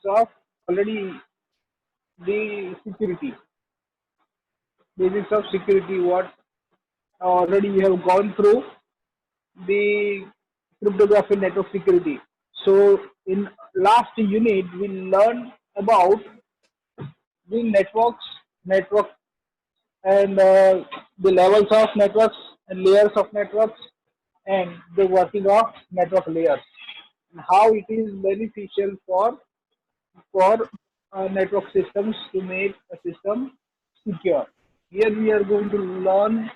of already the security, basics of security. What already we have gone through the cryptography network security. So in last unit we learned about the network and the levels of networks and layers of networks and the working of network layers and how it is beneficial for network systems to make a system secure. Here we are going to learn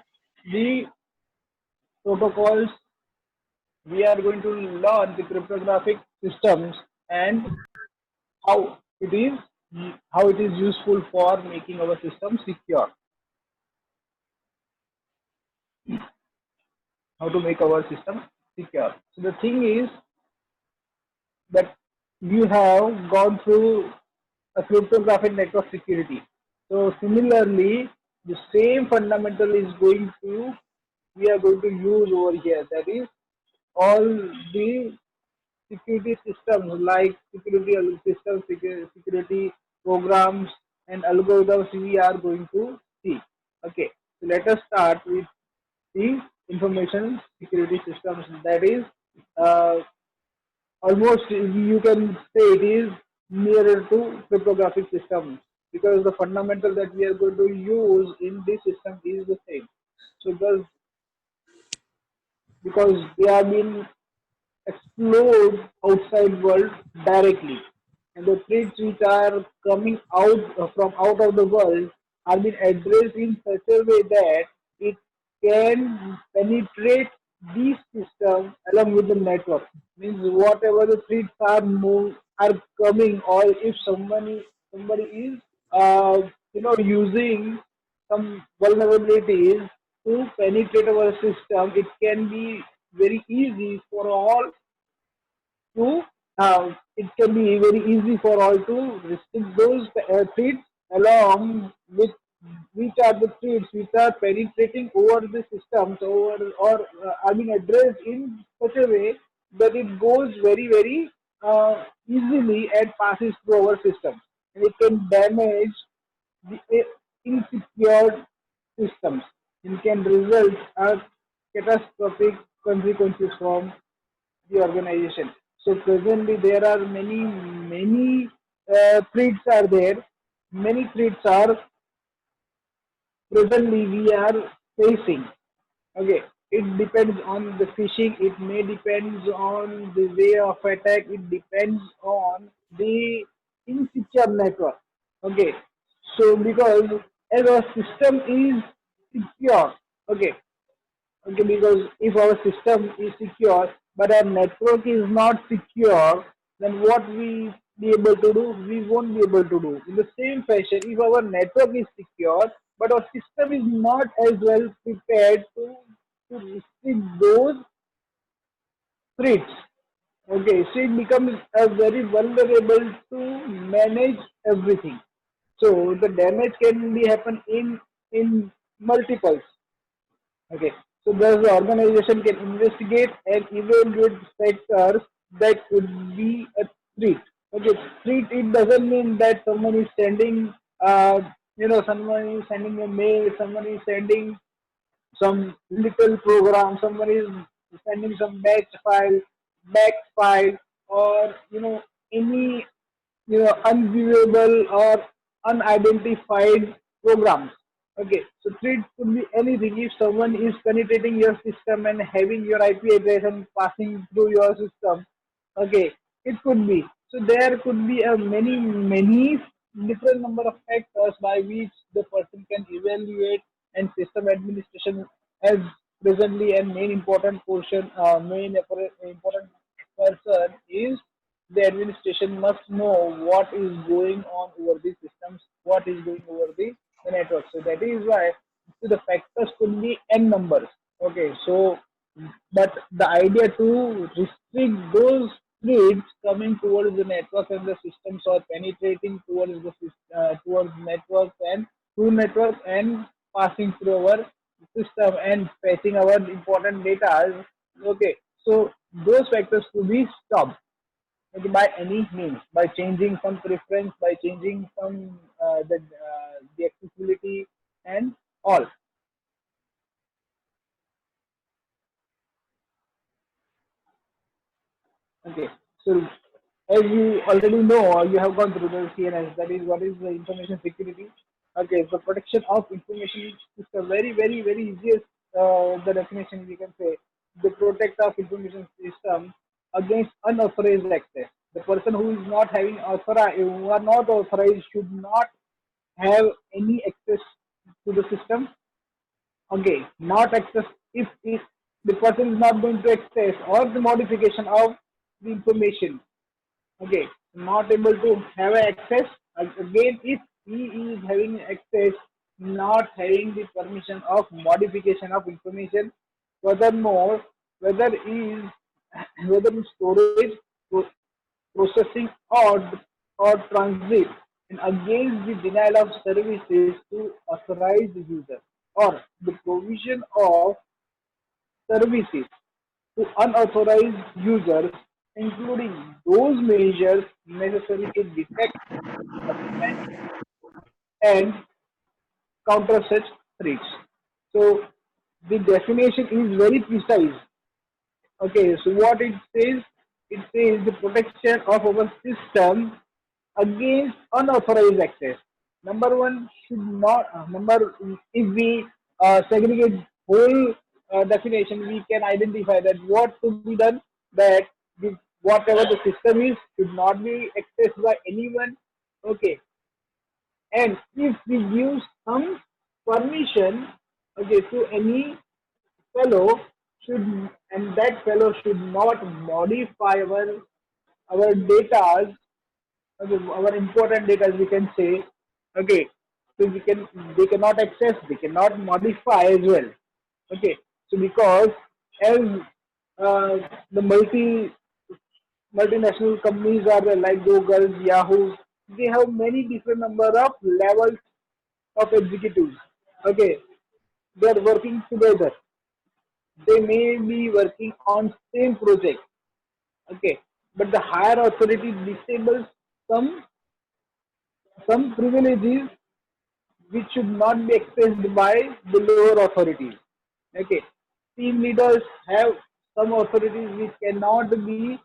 the protocols. We are going to learn the cryptographic systems and how it is how it is useful for making our system secure. How to make our system secure. So the thing is that you have gone through a cryptographic network security. So similarly, the same fundamental is going to we are going to use over here. That is all the security systems like security systems, security programs and algorithms we are going to see. Okay, so let us start with the information security systems. That is uh, almost you can say it is nearer to cryptographic system because the fundamental that we are going to use in this system is the same. So because they have been explode outside world directly, and the threats which are coming out from out of the world are being addressed in such a way that it can penetrate these systems along with the network. Means whatever the threats are coming, or if somebody is using some vulnerabilities to penetrate our system, it can be very easy for all to it can be very easy for all to restrict those threats along with which are the threats which are penetrating over the systems or are being addressed in such a way that it goes very easily and passes through our system, and it can damage the insecure systems and can result as catastrophic consequences from the organization. So presently there are many threats are there. Many threats are presently we are facing. Okay, it depends on the phishing. It may depends on the way of attack. It depends on the insecure network. Okay, so because as our system is secure, okay, okay, because if our system is secure but our network is not secure, then what we be able to do? We won't be able to do. In the same fashion, if our network is secure but our system is not as well prepared to restrict those threats, okay, so it becomes a very vulnerable to manage everything. So the damage can be happen in multiples. Okay, so thus the organization can investigate and evaluate factors that could be a threat. Okay, threat it doesn't mean that someone is sending, someone is sending a mail, someone is sending some little program, someone is sending some batch file, or any unviewable or unidentified programs. Okay, so threat could be anything. If someone is penetrating your system and having your IP address and passing through your system, okay, it could be. So there could be a many different number of factors by which the person can evaluate, and system administration as presently a main important portion, important person is the administration must know what is going on over the systems, what is going over the network. So that is why the factors could be n numbers. Okay, so but the idea to restrict those threads coming towards the network and the systems, or penetrating towards towards networks and through network and passing through our system and fetching our important data. Okay, so those factors could be stopped. okay, by any means, by changing some preference, by changing some the accessibility and all. Okay, so as you already know, or you have gone through the CNS, that is what is the information security. Okay, so protection of information is a very, very, very easiest the definition we can say. The protect of information system against unauthorized access. The person who is not having authorized, who are not authorized, should not have any access to the system. Okay, not access if the person is not going to access or the modification of the information. Okay, not able to have access. Again, if he is having access, not having the permission of modification of information. Furthermore, whether is whether in storage, processing, or transit, and against the denial of services to authorized user, or the provision of services to unauthorized users, including those measures necessary to detect, document, and counter such threats. So the definition is very precise. Okay, so what it says the protection of our system against unauthorized access. Number one should not, if we segregate whole definition, we can identify that what to be done, that whatever the system is should not be accessed by anyone. Okay, and if we give some permission, okay, to any fellow, should and that fellow should not modify our data, okay, our important data, we can say. Okay, so they cannot access, they cannot modify as well. Okay, so because as uh, the multinational companies are like Google, Yahoo, they have many different number of levels of executives. Okay, they are working together. They may be working on same project. Okay, but the higher authority disables some some privileges which should not be accessed by the lower authorities. Okay, team leaders have some authorities which cannot be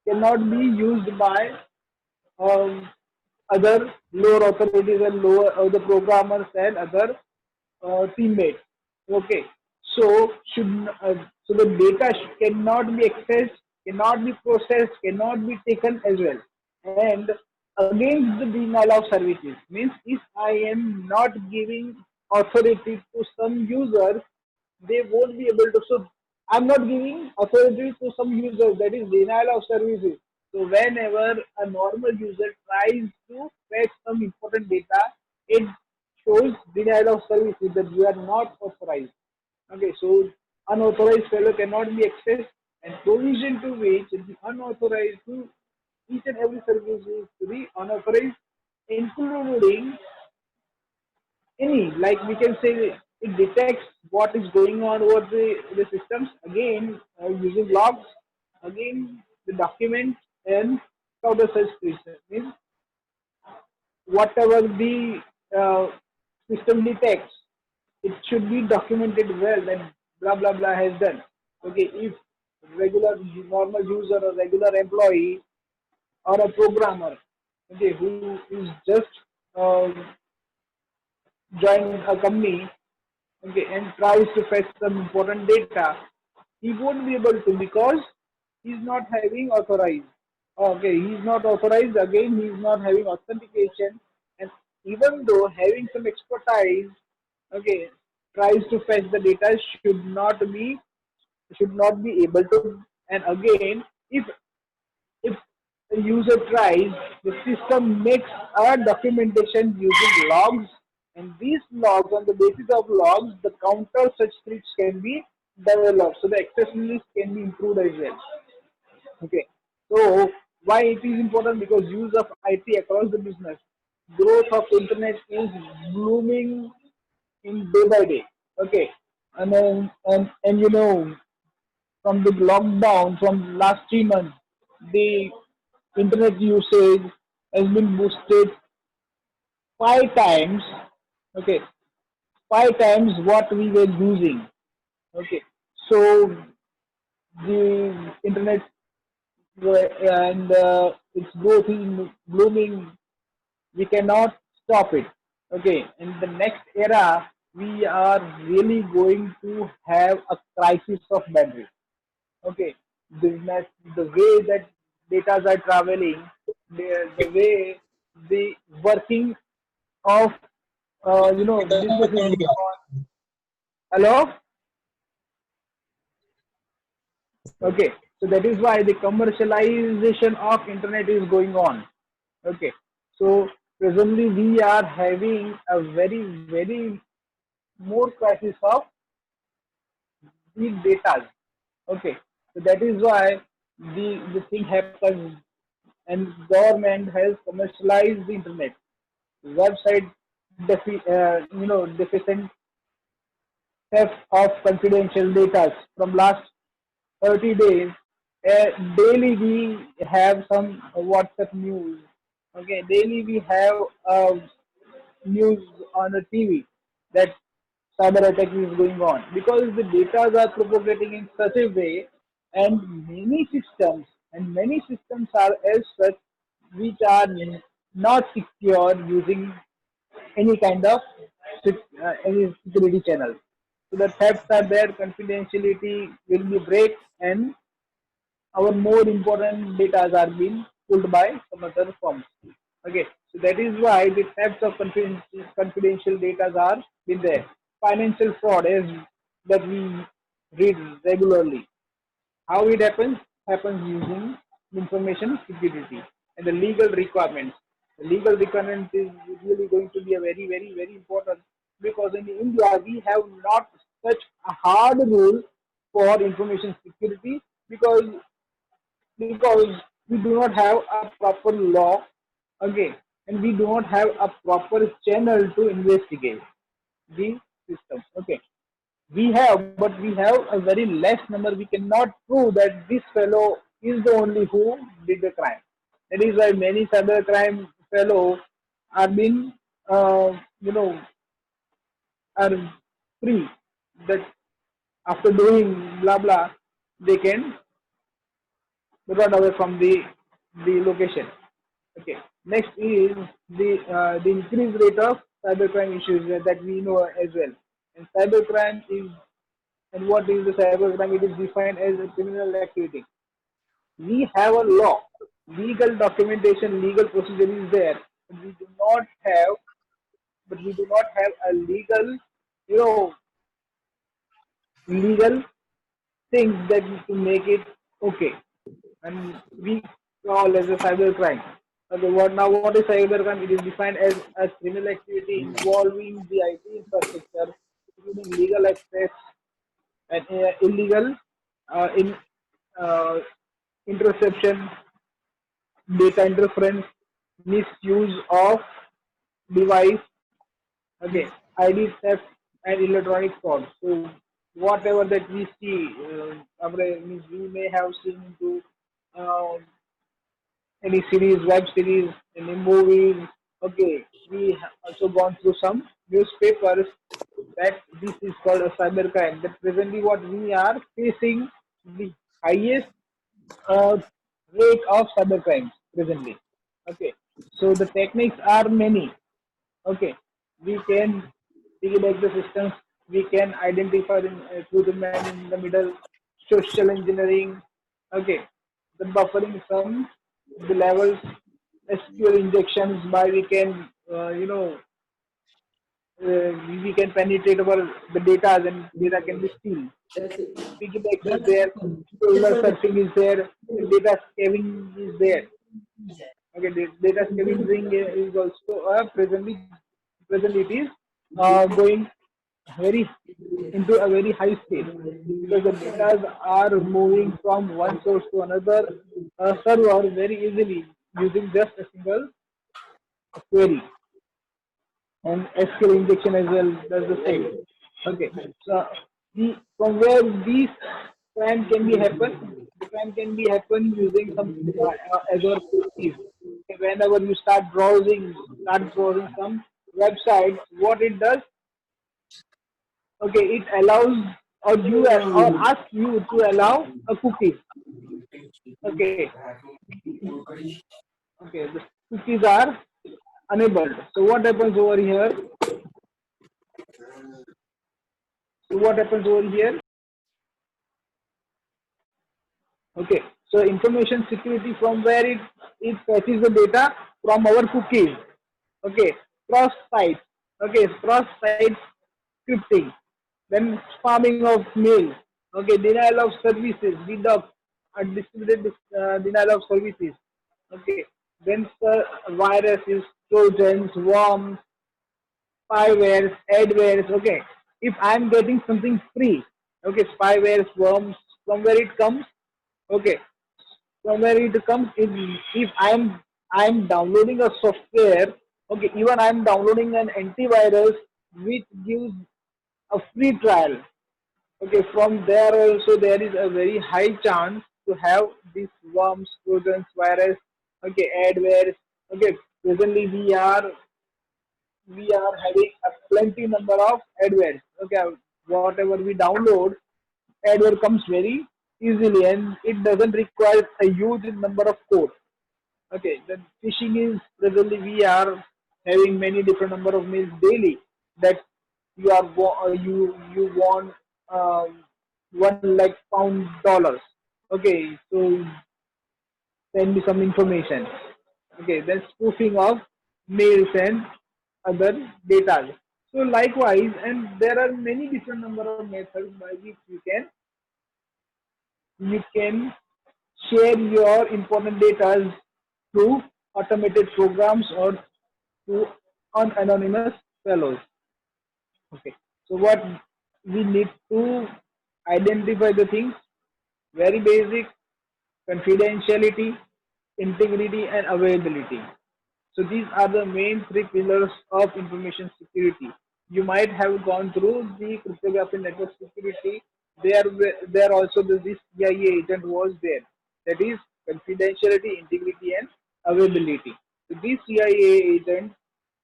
used by um, other lower authorities and lower other programmers and other teammates. Okay, so so the data cannot be accessed, cannot be processed, cannot be taken as well. And against the denial of services means if I am not giving authority to some users, they won't be able to. So I'm not giving authority to some users. That is denial of services. So whenever a normal user tries to fetch some important data, it shows denial of services that you are not authorized. Okay, so unauthorized fellow cannot be accessed, and provision to which the unauthorized to each and every service is to be unauthorized, including any, like we can say, it detects what is going on over the systems, again using logs, again the documents and counter search system means whatever the uh, system detects, it should be documented well that blah blah blah has done. Okay, if regular normal user or regular employee or a programmer, okay, who is just joined a company, okay, and tries to fetch some important data, he won't be able to because he's not having authorized. Okay, he's not authorized. Again, he's not having authentication, and even though having some expertise, okay, tries to fetch the data should not be able to. And again, if the user tries, the system makes a documentation using logs, and these logs, on the basis of logs, the counter such threats can be developed. So the accessibility can be improved as well. Okay. So why it is important? Because use of IT across the business, growth of internet is blooming in day by day. Okay. And then from the lockdown from last 3 months, the internet usage has been boosted 5 times. Okay, 5 times what we were using. Okay, so the internet and its growth is blooming. We cannot stop it. Okay, in the next era, we are really going to have a crisis of battery. Okay, business, the way that data are traveling, the way the working of business is going on. Hello. Okay, so that is why the commercialization of internet is going on. Okay, so presently we are having a very more crisis of big data. Okay, so that is why the thing happens, and government has commercialized the internet. Website deficient theft of confidential data from last 30 days. Daily we have some WhatsApp news. Okay, daily we have news on the TV that cyber attack is going on because the data are propagating in such a way, and many systems are as such which are not secure using any kind of any security channel. So the thefts are there, confidentiality will be break, and our more important data are being pulled by some other firms. Okay, so that is why the thefts of confidential data are been there. Financial fraud is that we read regularly. How it happens? Happens using information security and the legal requirements. The legal requirement is really going to be a very important, because in India we have not such a hard rule for information security, because we do not have a proper law. Okay, and we do not have a proper channel to investigate the system. Okay, we have, but we have a very less number. We cannot prove that this fellow is the only who did the crime. That is why many cyber crime fellow are being, you know, are free. That after doing blah blah, they can run away from the location. Okay. Next is the increased rate of cybercrime issues that we know as well. And cybercrime is, and what is the cybercrime? It is defined as a criminal activity. We have a law, legal documentation, legal procedure is there. But we do not have, a legal, you know, legal things that to make it okay, and we call as a cybercrime. Okay, what is cybercrime? It is defined as a criminal activity involving the IT infrastructure, including legal access and illegal in uh, interception, data interference, misuse of device, okay, ID theft, and electronic fraud. So whatever that we see, means we may have seen into uh, any series, web series, any movies. Okay, we have also gone through some newspapers that this is called a cybercrime. That presently what we are facing the highest uh, rate of cybercrimes presently. Okay, so the techniques are many. Okay, we can piggyback the systems. We can identify through the man in the middle, social engineering. Okay, the buffering some the levels, SQL injections by we can we can penetrate over the data, and data can be steal. Piggyback is there, solar surfing is there, and data scavenging is there. Okay, data scavenging is also present it is going very into a very high state, because the data are moving from one source to another server very easily using just a single query, and SQL injection as well does the same. Okay, so from where these crime can be happen. The crime can be happen using some as our cookies. Okay, whenever you start browsing some websites, what it does, okay, it allows or ask you to allow a cookie. Okay, okay, the cookies are enabled. So what happens over here? So what happens over here? Okay, so information security from where it fetches the data from our cookies. Okay, cross sites. Okay, cross site scripting. Then spamming of mail. Okay, denial of services, DDoS, distributed denial of services. Okay, then viruses, trojans, worms, spywares, adwares. Okay, if I'm getting something free, okay, spywares, worms, from where it comes, okay, from where it comes, if I'm downloading a software, okay, even I'm downloading an antivirus which gives a free trial. Okay, from there also there is a very high chance to have these worms, trojans, virus, okay, adwares. Okay, presently we are having a plenty number of adwares. Okay, whatever we download, adware comes very easily and it doesn't require a huge number of code. Okay, then phishing is presently we are having many different number of mails daily that you want £1 lakh dollars. Okay, so send me some information. Okay, then spoofing of mails and other data. So likewise, and there are many different number of methods by which you can share your important data through automated programs or through anonymous fellows. Okay. So what we need to identify the things very basic: confidentiality, integrity, and availability. So these are the main three pillars of information security. You might have gone through the cryptography network security. There also this CIA agent was there. That is confidentiality, integrity, and availability. So this CIA agent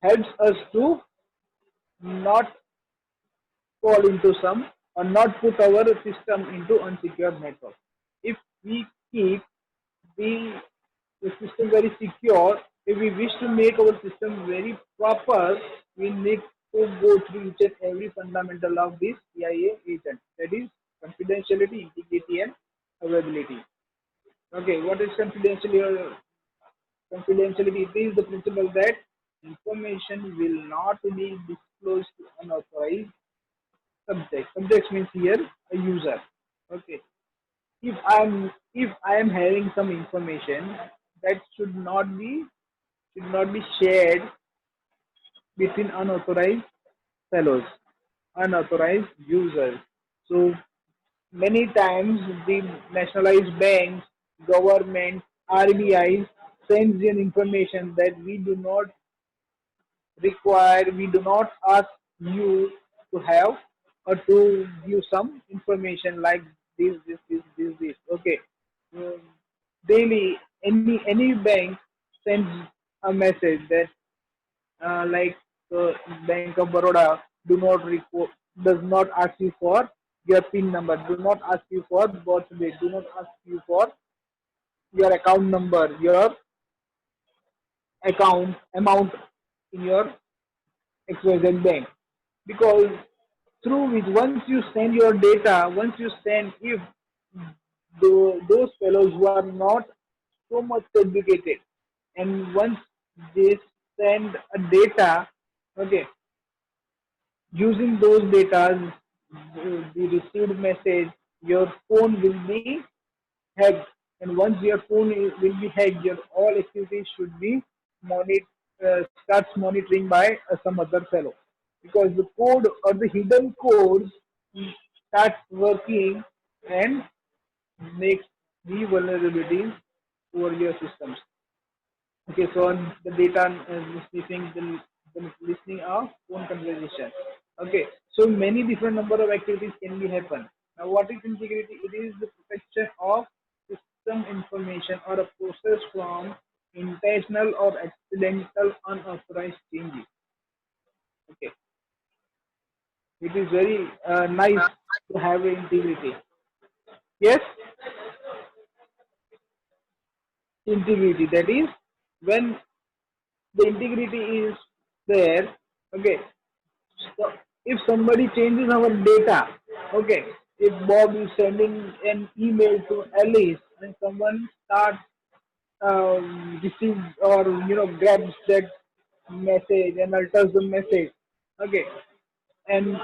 helps us to not fall into some or not put our system into unsecured network. If we keep the, the system very secure, if we wish to make our system very proper, we need to go through each and every fundamental of this CIA agent. That is confidentiality, integrity, and availability. Okay, what is confidentiality? Confidentiality, it is the principle that information will not be disclosed to unauthorized subject. Subject means here a user. Okay. If I am having some information that should not be shared between unauthorized fellows, unauthorized users. So many times the nationalized banks, government, RBI sends in information that we do not ask you to have or to give some information like this. Okay. Um, Daily, any bank sends a message that like Bank of Baroda does not ask you for your PIN number, do not ask you for birthday, do not ask you for your account number, your account amount in your XYZ bank, because through which once you send your data, once you send, if those fellows who are not so much educated, and once they send a data, okay, using those data, the received message, your phone will be hacked, and once your phone will be hacked, your all activities should be starts monitoring by some other fellow, because the code or the hidden codes starts working and makes the vulnerabilities over your systems. Okay, so on the data the listening of phone conversation. Okay, so many different number of activities can be happen. Now, what is integrity? It is the protection of system information or a process from intentional or accidental unauthorized changes. Okay, it is very nice to have integrity. Yes, integrity. That is when the integrity is there. Okay, so if somebody changes our data, okay, if Bob is sending an email to Alice and someone starts receives or grabs that message and alters the message, okay, and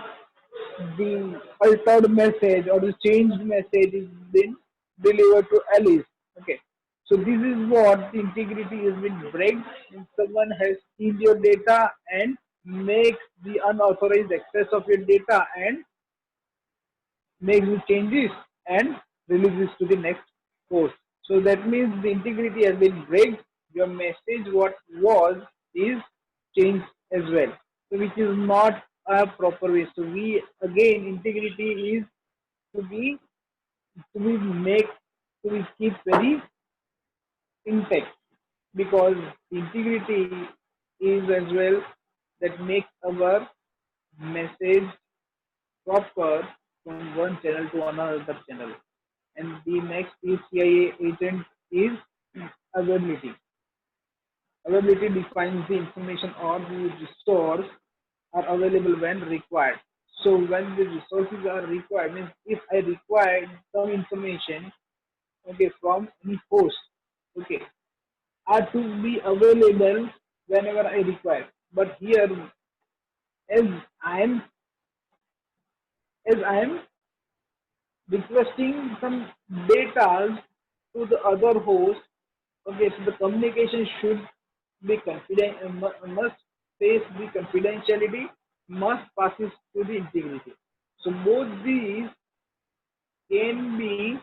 the altered message or the changed message is then delivered to Alice. Okay. So this is what the integrity has been break when someone has steal your data and makes the unauthorized access of your data and makes the changes and releases to the next post. So that means the integrity has been break. Your message what was is changed as well. So which is not a proper way. So we again integrity is to be to be make to be keep very intact because integrity is as well that makes our message proper from one channel to another channel. And the next is CIA agent is availability. Availability defines the information or the resource are available when required. So when the resources are required, means if I require some information, okay, from any host, okay, are to be available whenever I require. But here, as I am as I am requesting some data to the other host, okay, so the communication should be confidential, must face the confidentiality, must passes to the integrity. So both these can be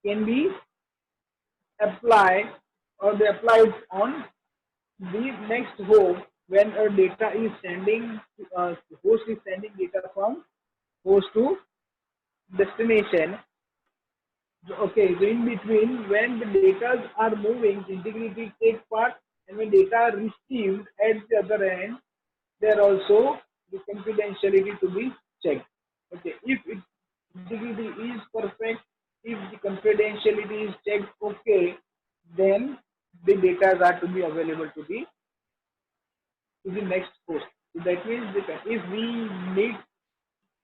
can be applied or they applied on the next host when a data is sending host is sending data from host to destination. Okay, so in between, when the data are moving, integrity takes part, and when data are received at the other end, there also the confidentiality to be checked. Okay, if integrity is perfect, if the confidentiality is checked, okay, then the data are to be available to the next host. So that means that if we need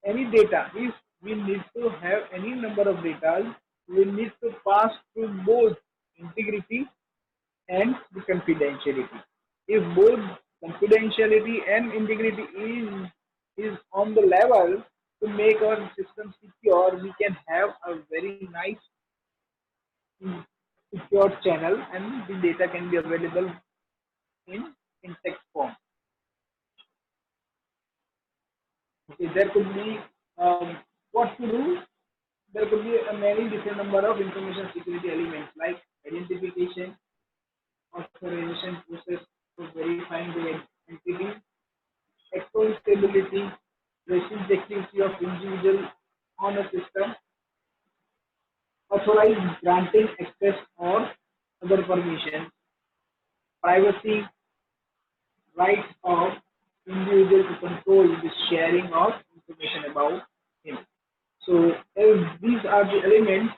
any data, if we need to have any number of data, we need to pass through both integrity and the confidentiality. If both confidentiality and integrity is on the level to make our system secure, we can have a very nice secure channel and the data can be available in text form. Okay, there could be what to do. There could be a many different number of information security elements like identification, authorization process for verifying the entity, accountability, tracing the activity of individual on a system, authorized granting access or other permissions, privacy, rights of individual to control the sharing of information about him. So if these are the elements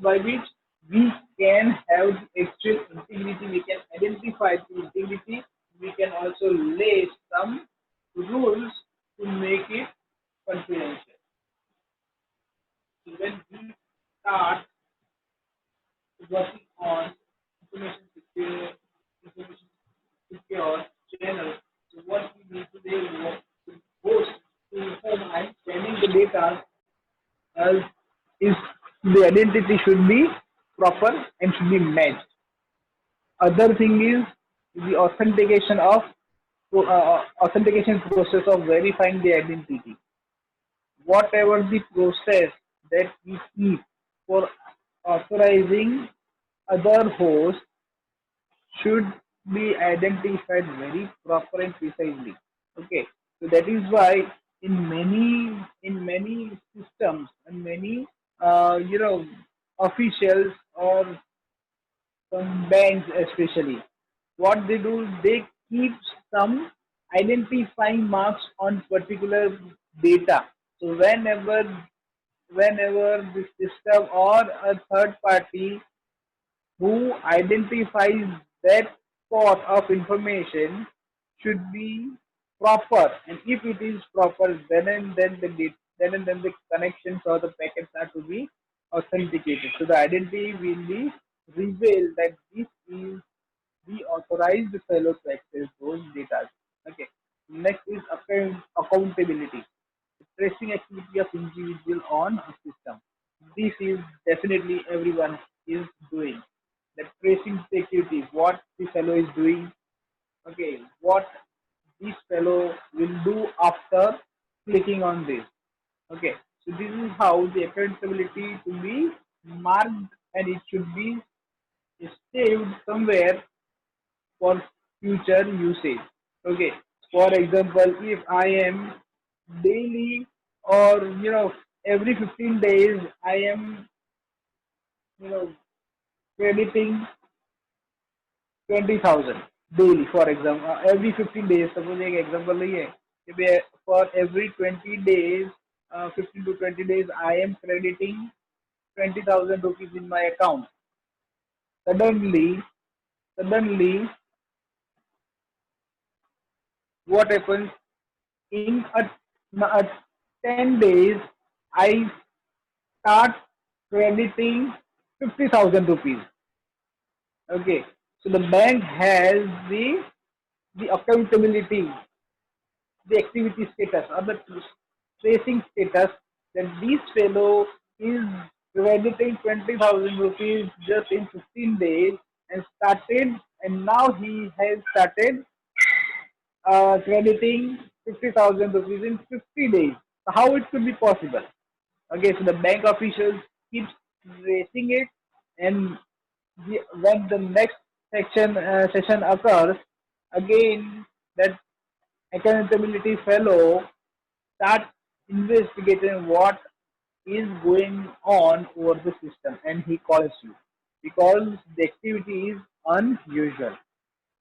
by which we can have the actual integrity, we can identify the integrity, we can also lay some rules to make it confidential. So when we start working on information secure, information secure channel, so what we need to do is host to whom I'm sending the data as is the identity should be proper and should be matched. Other thing is the authentication process of verifying the identity. Whatever the process that we keep for authorizing other hosts should be identified very proper and precisely. Okay, so that is why in many systems and many officials or some banks especially, what they do, they keep some identifying marks on particular data. So whenever the system or a third party who identifies that part of information should be proper, and if it is proper, then the connections or the packets are to be authenticated. So the identity will be revealed that this is the authorized fellow to access those data. Okay. Next is accountability, tracing activity of individual on a system. This is definitely everyone is doing. The tracing the activity, what the fellow is doing, okay, what this fellow will do after clicking on this. Okay, so this is how the accountability to be marked, and it should be saved somewhere for future usage. Okay, for example, if I am daily or every 15 days I am you know crediting 20,000 daily, for example, every 15 days, suppose एक example लइए कि for every 20 days, 15 to 20 days I am crediting 20,000 rupees in my account. Suddenly, what happens in a 10 days, I start crediting 50,000 rupees. Okay, so the bank has the accountability, the activity status or the tracing status, that this fellow is crediting 20,000 rupees just in 15 days and started, and now he has started crediting 50,000 rupees in 50 days. So how it could be possible? Okay, so the bank officials keep tracing it, and when the next session occurs, again that accountability fellow starts investigating what is going on over the system, and he calls you because the activity is unusual.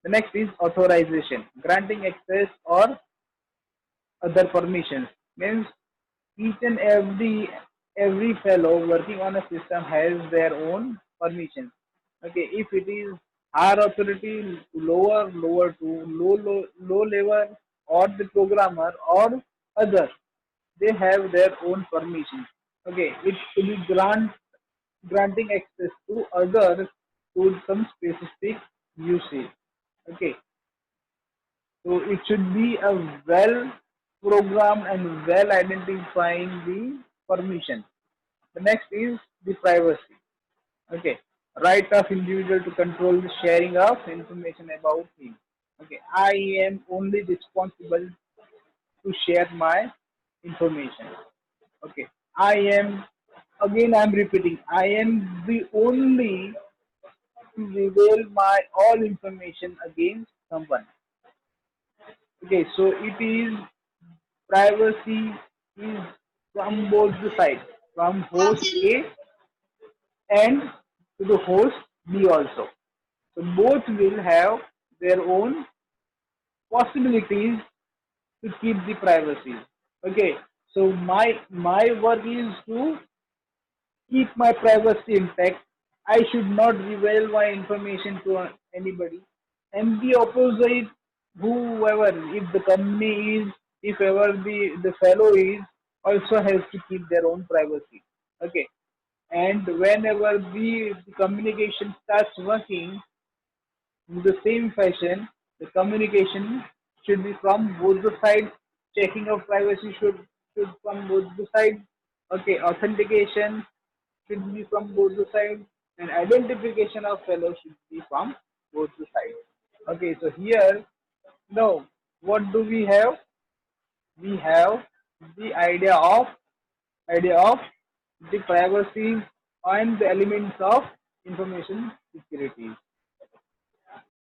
The next is authorization, granting access or other permissions. Means each and every fellow working on a system has their own permissions. Okay, if it is higher authority, lower to low level, or the programmer or other, they have their own permissions. Okay, it should be granting access to others to some specific usage. Okay, so it should be a well programmed and well identifying the permission. The next is the privacy. Okay, right of individual to control the sharing of information about him. Okay, I am only responsible to share my information. Okay, I am, again I am repeating, I am the only to reveal my all information against someone. Okay, so it is privacy is from both the sides, from host A and to the host B also. So both will have their own possibilities to keep the privacy. Okay, so my work is to keep my privacy intact. I should not reveal my information to anybody. And the opposite, whoever, if the company is, if ever the fellow is, also has to keep their own privacy. Okay. And whenever the communication starts working in the same fashion, the communication should be from both the sides. Checking of privacy should from both the sides. Okay, authentication should be from both the sides, and identification of fellow should be from both the sides. Okay, so here now what do we have? We have the idea of the privacy and the elements of information security.